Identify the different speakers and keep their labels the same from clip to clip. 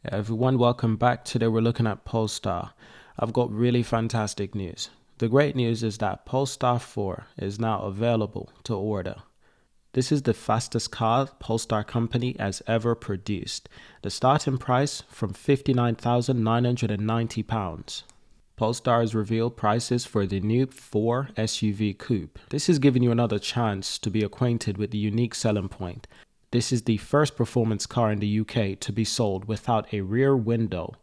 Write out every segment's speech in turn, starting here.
Speaker 1: Everyone, welcome back. Today we're looking at Polestar. I've got really fantastic news. The great news is that Polestar 4 is now available to order. This is the fastest car Polestar company has ever produced. The starting price from £59,990. Polestar has revealed prices for the new 4 SUV coupe. This is giving you another chance to be acquainted with the unique selling point. This is the first performance car in the UK to be sold without a rear window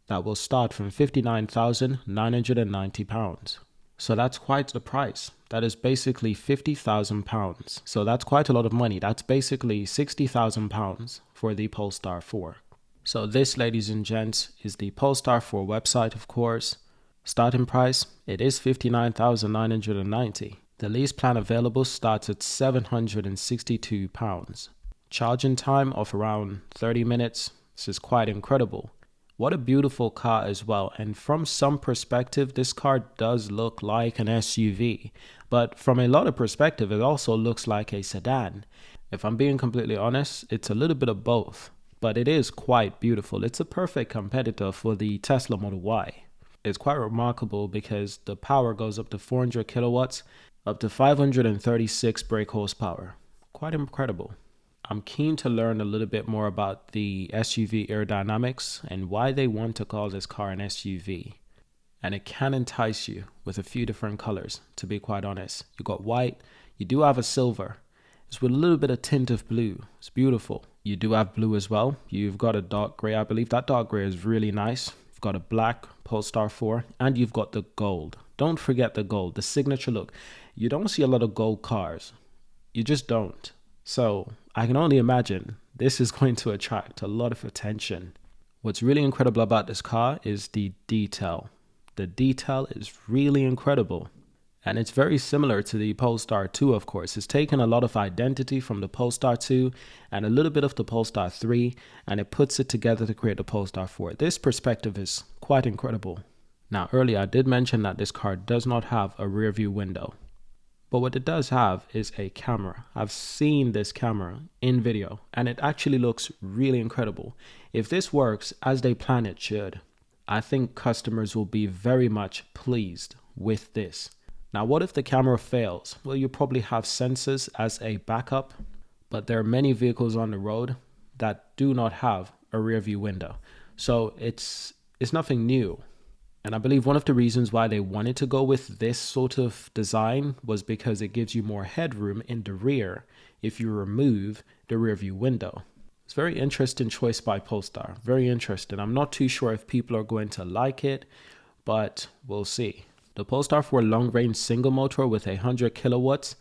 Speaker 1: that will start from £59,990. So that's quite the price. That is basically £50,000. So that's quite a lot of money. That's basically £60,000 for the Polestar 4. So this, ladies and gents, is the Polestar 4 website, of course. Starting price, it is £59,990. The lease plan available starts at £762. Charging time of around 30 minutes. This is quite incredible. What a beautiful car as well. And from some perspective, this car does look like an SUV. But from a lot of perspective, it also looks like a sedan. If I'm being completely honest, it's a little bit of both. But it is quite beautiful. It's a perfect competitor for the Tesla Model Y. It's quite remarkable because the power goes up to 400 kilowatts, up to 536 brake horsepower. Quite incredible. I'm keen to learn a little bit more about the SUV aerodynamics and why they want to call this car an SUV. And it can entice you with a few different colors, to be quite honest. You got white, you do have a silver. It's with a little bit of tint of blue. It's beautiful. You do have blue as well. You've got a dark gray. I believe that dark gray is really nice. You've got a black Polestar 4 and you've got the gold. Don't forget the gold, the signature look. You don't see a lot of gold cars. You just don't. So I can only imagine this is going to attract a lot of attention. What's really incredible about this car is the detail. The detail is really incredible. And it's very similar to the Polestar 2, of course. It's taken a lot of identity from the Polestar 2 and a little bit of the Polestar 3, and it puts it together to create the Polestar 4. This perspective is quite incredible. Now, earlier I did mention that this car does not have a rear view window. But what it does have is a camera. I've seen this camera in video and it actually looks really incredible. If this works as they plan it should, I think customers will be very much pleased with this. Now, what if the camera fails? Well, you probably have sensors as a backup, but there are many vehicles on the road that do not have a rear view window. So it's nothing new. And I believe one of the reasons why they wanted to go with this sort of design was because it gives you more headroom in the rear if you remove the rear view window. It's a very interesting choice by Polestar. Very interesting. I'm not too sure if people are going to like it, but we'll see. The Polestar 4 long-range single motor with 100 kilowatts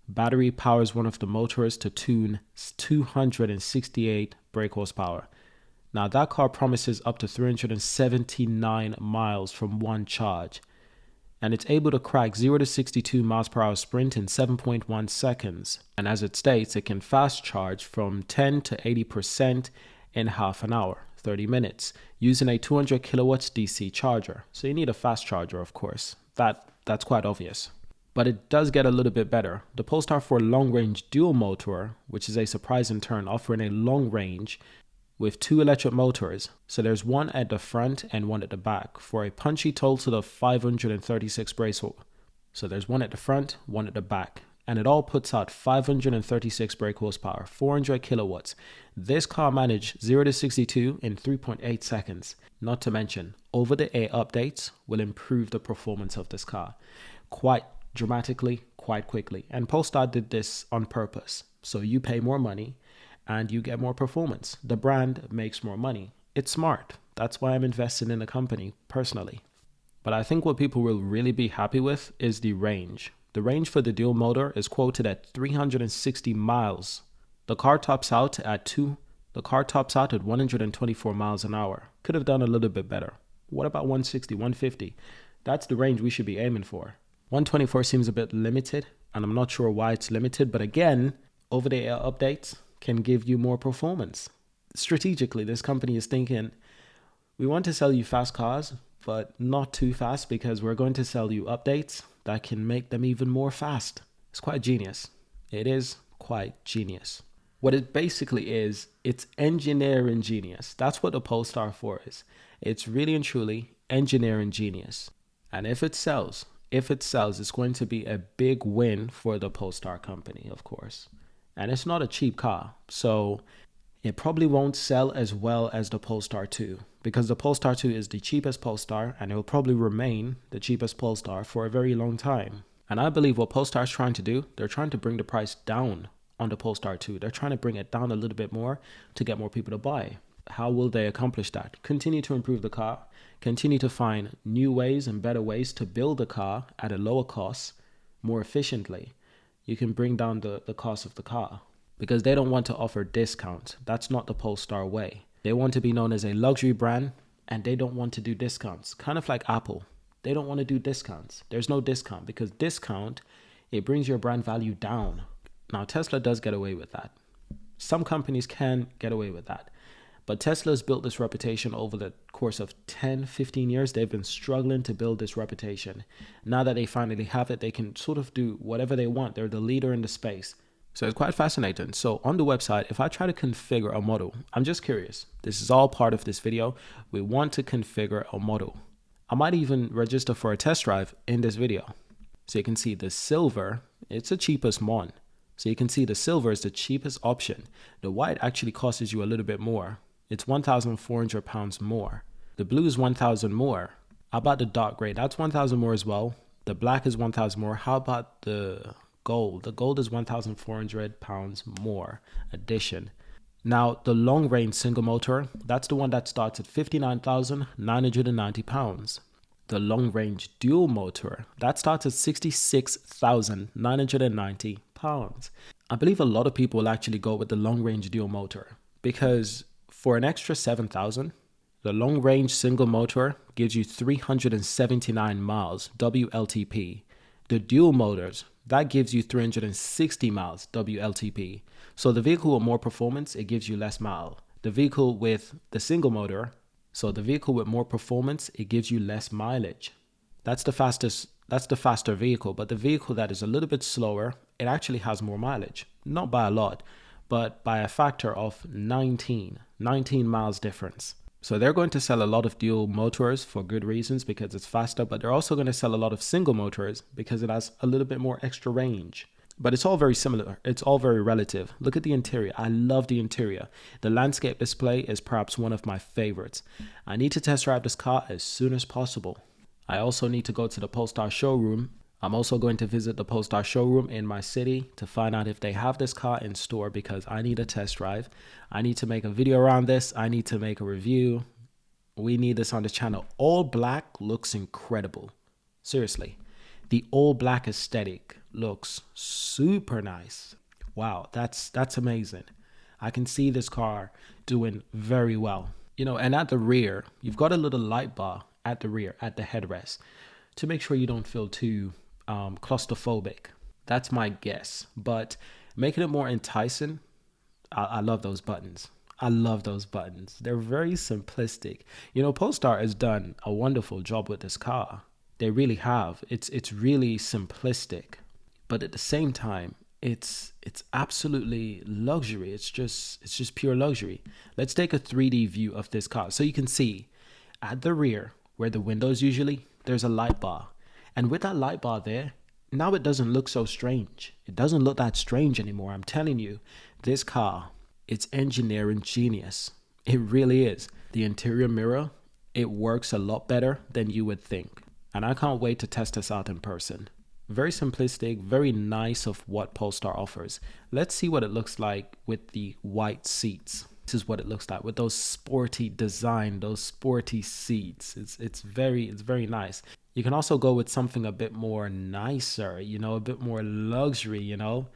Speaker 1: battery powers one of the motors to tune 268 brake horsepower. Now that car promises up to 379 miles from one charge, and it's able to crack 0 to 62 miles per hour sprint in 7.1 seconds. And as it states, it can fast charge from 10 to 80% in half an hour, 30 minutes, using a 200 kilowatts DC charger. So you need a fast charger, of course. That's quite obvious. But it does get a little bit better. The Polestar 4 long-range dual motor, which is a surprise in turn, offering a long range with 2 electric motors, so there's one at the front and one at the back, for a punchy total of 536 brake horsepower. So there's one at the front, one at the back, and it all puts out 536 brake horsepower, 400 kilowatts. This car managed 0 to 62 in 3.8 seconds. Not to mention, over-the-air updates will improve the performance of this car quite dramatically, quite quickly. And Polestar did this on purpose. So you pay more money and you get more performance. The brand makes more money. It's smart. That's why I'm invested in the company personally. But I think what people will really be happy with is the range. The range for the dual motor is quoted at 360 miles. The car tops out at 124 miles an hour. Could have done a little bit better. What about 160, 150? That's the range we should be aiming for. 124 seems a bit limited, and I'm not sure why it's limited, but again, over-the-air updates can give you more performance. Strategically, this company is thinking, we want to sell you fast cars, but not too fast because we're going to sell you updates that can make them even more fast. It's quite genius. It is quite genius. What it basically is, it's engineering genius. That's what the Polestar 4 is. It's really and truly engineering genius. And if it sells, it's going to be a big win for the Polestar company, of course. And it's not a cheap car. So it probably won't sell as well as the Polestar 2 because the Polestar 2 is the cheapest Polestar and it will probably remain the cheapest Polestar for a very long time. And I believe what Polestar is trying to do, they're trying to bring the price down on the Polestar 2. They're trying to bring it down a little bit more to get more people to buy. How will they accomplish that? Continue to improve the car, continue to find new ways and better ways to build a car at a lower cost, more efficiently. You can bring down the cost of the car because they don't want to offer discounts. That's not the Polestar way. They want to be known as a luxury brand and they don't want to do discounts. Kind of like Apple. They don't want to do discounts. There's no discount because discount, it brings your brand value down. Now, Tesla does get away with that. Some companies can get away with that. But Tesla's built this reputation over the course of 10, 15 years. They've been struggling to build this reputation. Now that they finally have it, they can sort of do whatever they want. They're the leader in the space. So it's quite fascinating. So on the website, if I try to configure a model, I'm just curious. This is all part of this video. We want to configure a model. I might even register for a test drive in this video. So you can see the silver, it's the cheapest one. So you can see the silver is the cheapest option. The white actually costs you a little bit more. It's 1,400 pounds more. The blue is 1,000 more. How about the dark gray? That's 1,000 more as well. The black is 1,000 more. How about the gold? The gold is 1,400 pounds more addition. Now, the long range single motor, that's the one that starts at 59,990 pounds. The long range dual motor, that starts at 66,990 pounds. I believe a lot of people will actually go with the long range dual motor because for an extra 7,000, the long range single motor gives you 379 miles WLTP. The dual motors, that gives you 360 miles WLTP. So the vehicle with more performance, it gives you less mile. The vehicle with the single motor, so the vehicle with more performance, it gives you less mileage. That's the faster vehicle, but the vehicle that is a little bit slower, it actually has more mileage. Not by a lot, but by a factor of 19 miles difference. So they're going to sell a lot of dual motors for good reasons because it's faster, but they're also going to sell a lot of single motors because it has a little bit more extra range. But it's all very similar. It's all very relative. Look at the interior. I love the interior. The landscape display is perhaps one of my favorites. I need to test drive this car as soon as possible. I also need to go to the Polestar showroom. I'm also going to visit the Polestar showroom in my city to find out if they have this car in store because I need a test drive. I need to make a video around this. I need to make a review. We need this on the channel. All black looks incredible. Seriously. The all black aesthetic looks super nice. Wow, that's amazing. I can see this car doing very well. You know, and at the rear, you've got a little light bar at the rear, at the headrest, to make sure you don't feel too claustrophobic. That's my guess. But making it more enticing, I love those buttons. I love those buttons. They're very simplistic. You know, Polestar has done a wonderful job with this car. They really have. It's really simplistic, but at the same time, it's absolutely luxury. It's just pure luxury. Let's take a 3D view of this car so you can see at the rear where the windows usually, there's a light bar, and with that light bar there, now it doesn't look so strange. It doesn't look that strange anymore. I'm telling you, this car, it's engineering genius. It really is. The interior mirror, it works a lot better than you would think. And I can't wait to test this out in person. Very simplistic, very nice of what Polestar offers. Let's see what it looks like with the white seats. This is what it looks like with those sporty design, those sporty seats. It's very nice. You can also go with something a bit more nicer, you know, a bit more luxury, you know.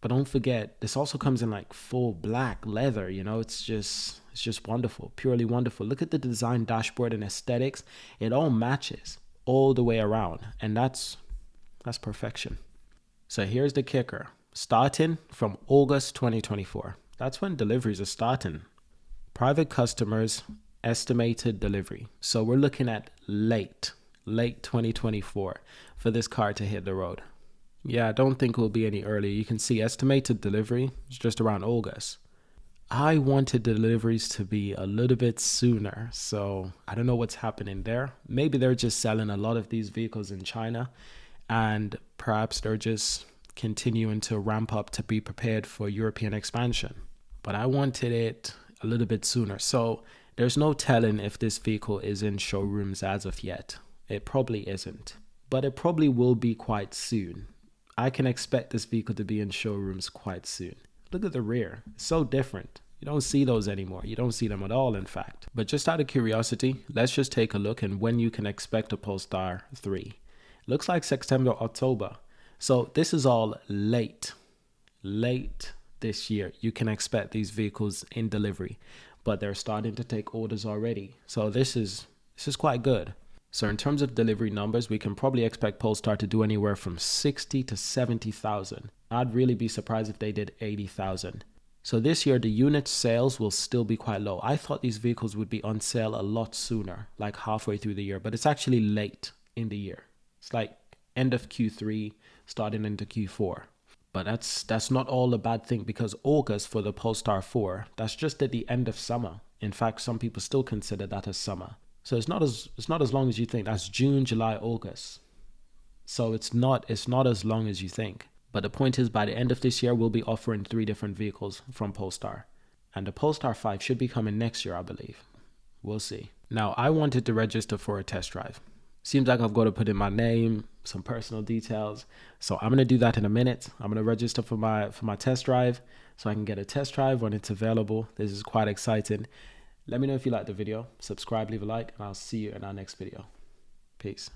Speaker 1: But don't forget, this also comes in like full black leather, you know. It's just wonderful, purely wonderful. Look at the design dashboard and aesthetics. It all matches all the way around, and that's perfection. So here's the kicker. Starting from August 2024. That's when deliveries are starting. Private customers estimated delivery. So we're looking at late 2024 for this car to hit the road. Yeah, I don't think it will be any earlier. You can see estimated delivery is just around August. I wanted deliveries to be a little bit sooner, so I don't know what's happening there. Maybe they're just selling a lot of these vehicles in China, and perhaps they're just continuing to ramp up to be prepared for European expansion. But I wanted it a little bit sooner. So there's no telling if this vehicle is in showrooms as of yet. It probably isn't, but it probably will be quite soon. I can expect this vehicle to be in showrooms quite soon. Look at the rear. It's so different. You don't see those anymore. You don't see them at all, in fact. But just out of curiosity, let's just take a look and when you can expect a Polestar 3. Looks like September, October. So this is all late this year. You can expect these vehicles in delivery, but they're starting to take orders already. So this is quite good. So in terms of delivery numbers, we can probably expect Polestar to do anywhere from 60 to 70,000. I'd really be surprised if they did 80,000. So this year, the unit sales will still be quite low. I thought these vehicles would be on sale a lot sooner, like halfway through the year, but it's actually late in the year. It's like end of Q3, starting into Q4. But that's not all a bad thing, because August for the Polestar 4, that's just at the end of summer. In fact, some people still consider that as summer. So it's not as long as you think. That's June, July, August. So it's not as long as you think. But the point is, by the end of this year, we'll be offering 3 different vehicles from Polestar. And the Polestar 5 should be coming next year, I believe. We'll see. Now, I wanted to register for a test drive. Seems like I've got to put in my name, some personal details. So I'm going to do that in a minute. I'm going to register for my test drive so I can get a test drive when it's available. This is quite exciting. Let me know if you like the video. Subscribe, leave a like, and I'll see you in our next video. Peace.